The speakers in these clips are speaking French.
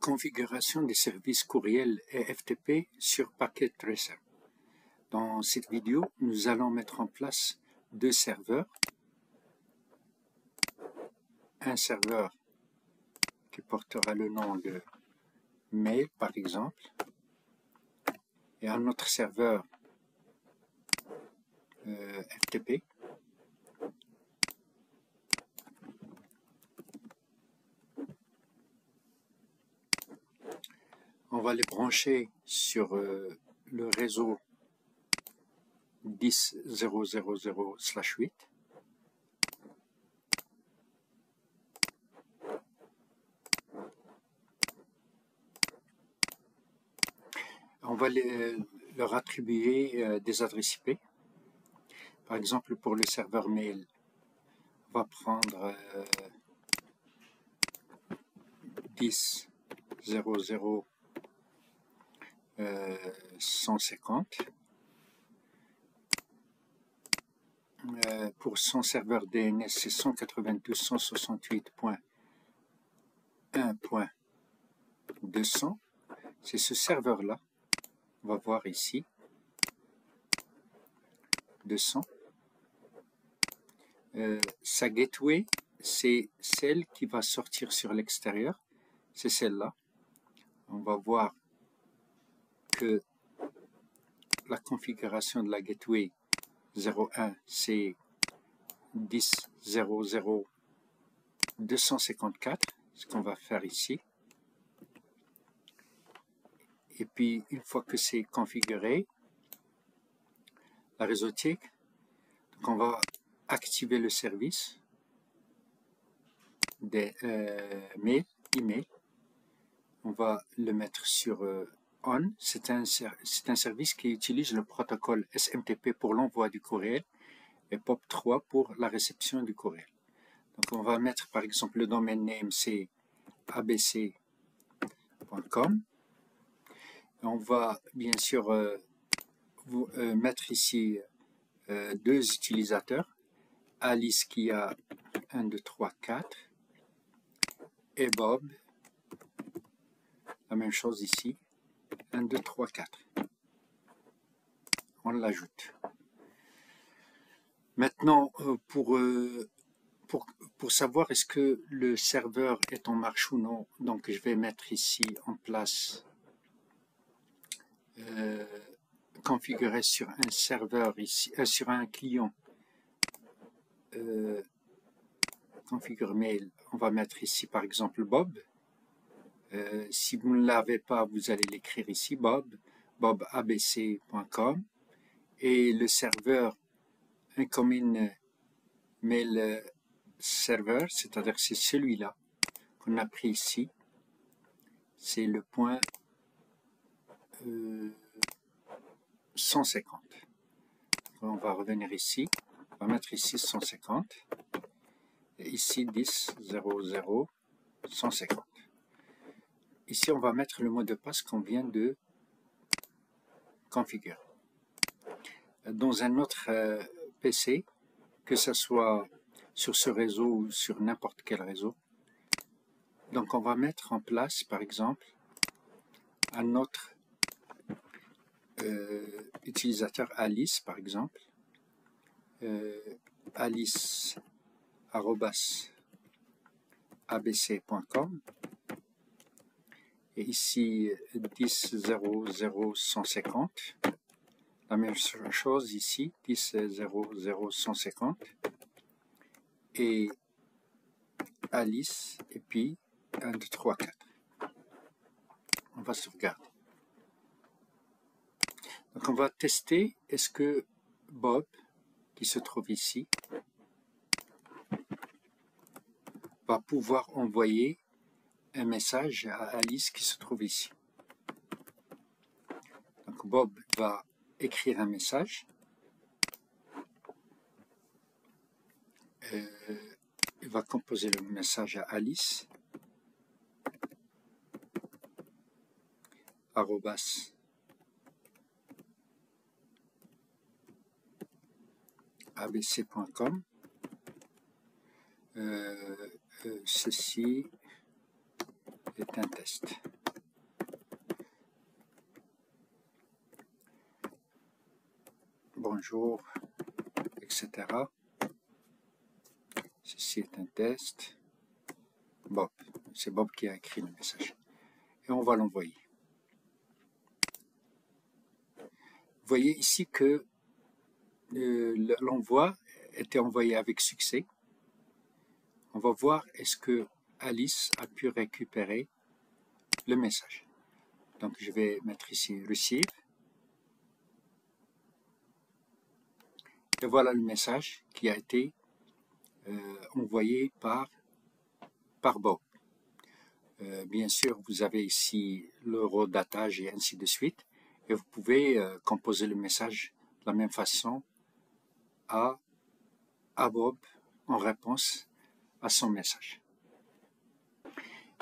Configuration des services courriel et FTP sur Packet Tracer. Dans cette vidéo, nous allons mettre en place deux serveurs. Un serveur qui portera le nom de mail, par exemple, et un autre serveur FTP. On va les brancher sur le réseau 10.0.0.0/8. On va leur attribuer des adresses IP. Par exemple, pour le serveur mail, on va prendre 10.0.0.150. Pour son serveur DNS, c'est 192.168.1.200. C'est ce serveur-là. On va voir ici. 200. Sa gateway, c'est celle qui va sortir sur l'extérieur. C'est celle-là. On va voir que la configuration de la gateway 01, c'est 10.0.0.254, ce qu'on va faire ici. Et puis, une fois que c'est configuré, la réseautique, donc on va activer le service des email. On va le mettre sur on. C'est un service qui utilise le protocole SMTP pour l'envoi du courriel et POP3 pour la réception du courriel. Donc on va mettre par exemple le domaine name, c'est abc.com. On va bien sûr mettre ici deux utilisateurs, Alice qui a 1, 2, 3, 4 et Bob, la même chose ici, 1, 2, 3, 4. On l'ajoute. Maintenant, pour savoir est-ce que le serveur est en marche ou non, donc je vais mettre ici en place configurer sur un serveur ici, sur un client configure mail. On va mettre ici par exemple Bob. Si vous ne l'avez pas, vous allez l'écrire ici bobabc.com, et le serveur incoming mail server, c'est-à-dire c'est celui-là qu'on a pris ici, c'est le point 150. On va revenir ici, on va mettre ici 150 et ici 10.0.0.150. Ici on va mettre le mot de passe qu'on vient de configurer. Dans un autre PC, que ce soit sur ce réseau ou sur n'importe quel réseau, donc on va mettre en place par exemple un autre utilisateur Alice par exemple, alice@abc.com, et ici 10.0.0.150, la même chose ici 10.0.0.150 et Alice, et puis 1, 2, 3, 4. On va sauvegarder. Donc on va tester est-ce que Bob, qui se trouve ici, va pouvoir envoyer un message à Alice qui se trouve ici. Donc Bob va écrire un message. Il va composer le message à Alice. @abc.com. Ceci est un test. Bonjour, etc. Ceci est un test. Bob, c'est Bob qui a écrit le message. Et on va l'envoyer. Vous voyez ici que l'envoi était envoyé avec succès. On va voir est-ce que Alice a pu récupérer le message. Donc je vais mettre ici Receive. Et voilà le message qui a été envoyé par Bob. Bien sûr, vous avez ici l'eurodatage et ainsi de suite. Et vous pouvez composer le message de la même façon à Bob en réponse à son message.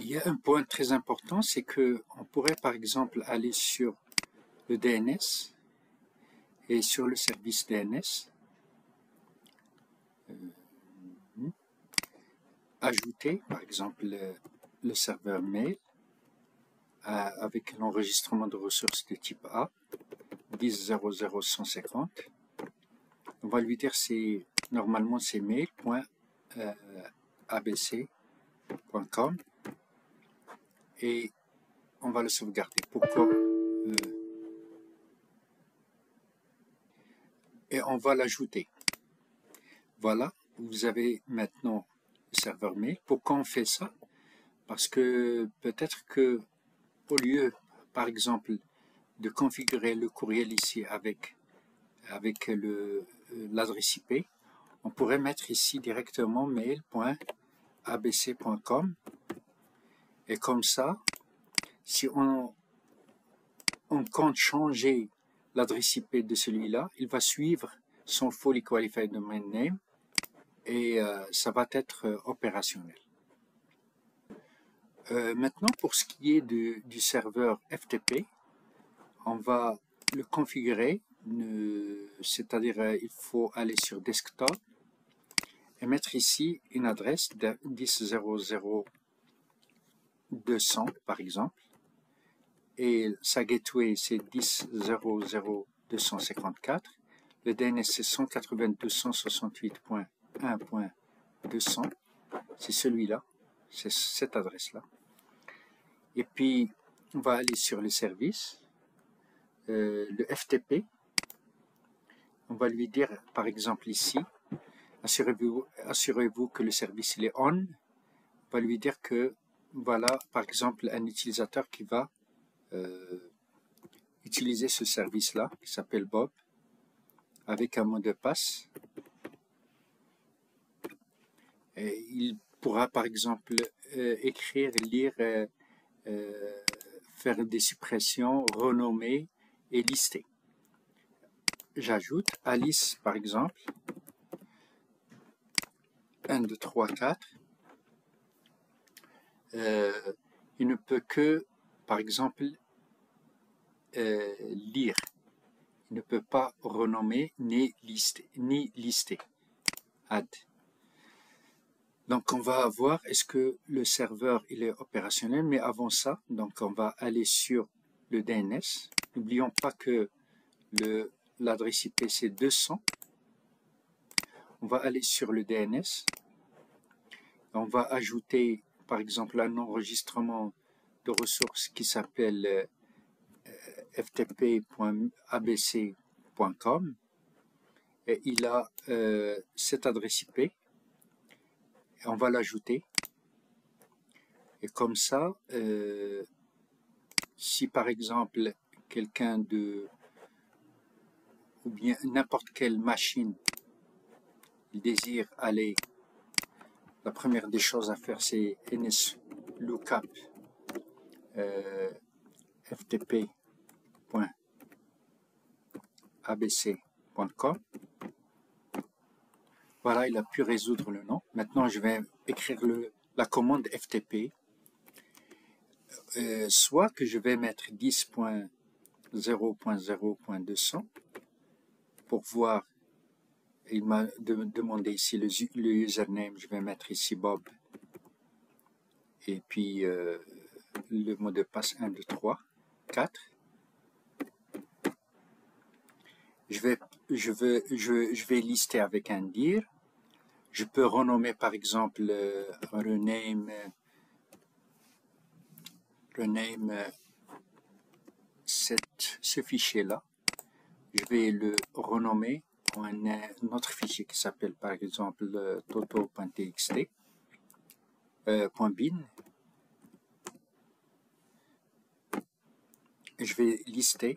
Il y a un point très important, c'est qu'on pourrait par exemple aller sur le DNS et sur le service DNS, ajouter par exemple le serveur mail avec l'enregistrement de ressources de type A, 10.0.0.150. On va lui dire normalement c'est mail.abc.com et on va le sauvegarder. Pourquoi et on va l'ajouter. Voilà, vous avez maintenant le serveur mail. Pourquoi on fait ça? Parce que peut-être que au lieu, par exemple, de configurer le courriel ici avec l'adresse IP, on pourrait mettre ici directement mail.abc.com et comme ça, si on compte changer l'adresse IP de celui-là, il va suivre son Fully Qualified Domain Name et ça va être opérationnel. Maintenant, pour ce qui est du serveur FTP, on va le configurer, c'est-à-dire il faut aller sur Desktop et mettre ici une adresse de 10.0.0.200 par exemple, et sa gateway c'est 10.0.0.254, le DNS c'est 192.168.1.200, c'est celui-là, c'est cette adresse-là. Et puis, on va aller sur le service, le FTP. On va lui dire, par exemple ici, assurez-vous que le service il est on. On va lui dire que, voilà, par exemple, un utilisateur qui va utiliser ce service-là, qui s'appelle Bob, avec un mot de passe. Et il pourra, par exemple, écrire, lire, faire des suppressions, renommer et lister. J'ajoute Alice, par exemple, 1, 2, 3, 4. Il ne peut que, par exemple, lire. Il ne peut pas renommer ni lister. Add. Donc, on va voir est-ce que le serveur il est opérationnel, mais avant ça, donc on va aller sur le DNS. N'oublions pas que l'adresse IP c'est 200. On va aller sur le DNS. On va ajouter, par exemple, un enregistrement de ressources qui s'appelle ftp.abc.com et il a cette adresse IP. Et on va l'ajouter. Et comme ça, si par exemple quelqu'un ou bien n'importe quelle machine il désire aller, la première des choses à faire c'est nslookup ftp.abc.com. Voilà, il a pu résoudre le nom. Maintenant, je vais écrire la commande FTP. Soit que je vais mettre 10.0.0.200 pour voir. Il m'a demandé ici le username. Je vais mettre ici Bob. Et puis, le mot de passe 1, 2, 3, 4. Je vais lister avec un dir. Je peux renommer par exemple rename ce fichier-là. Je vais le renommer en un autre fichier qui s'appelle par exemple toto.txt, .bin. Je vais lister.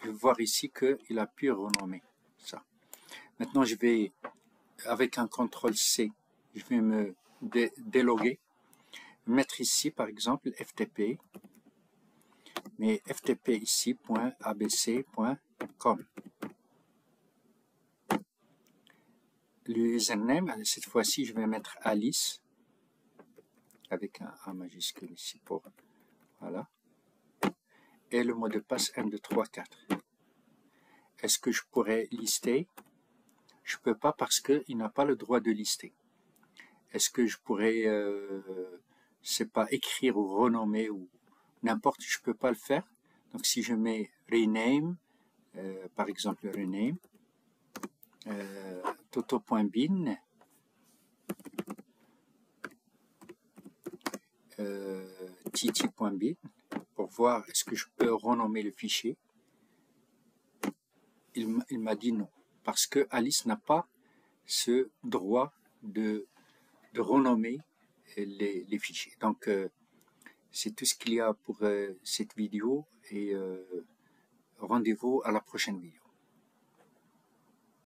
Je vais voir ici qu'il a pu renommer ça. Maintenant, je vais, avec un CTRL-C, je vais me déloguer, mettre ici, par exemple, FTP, mais FTP ici, .abc.com. Le username, cette fois-ci, je vais mettre Alice, avec un A majuscule ici pour, voilà. Et le mot de passe 1, 2, 3, 4. Est-ce que je pourrais lister? Je ne peux pas parce qu'il n'a pas le droit de lister. Est-ce que je pourrais, c'est pas écrire ou renommer ou n'importe, je ne peux pas le faire. Donc si je mets rename, par exemple rename, toto.bin, titi.bin, pour voir est-ce que je peux renommer le fichier. Il m'a dit non, parce que Alice n'a pas ce droit de renommer les fichiers. Donc, c'est tout ce qu'il y a pour cette vidéo et rendez-vous à la prochaine vidéo.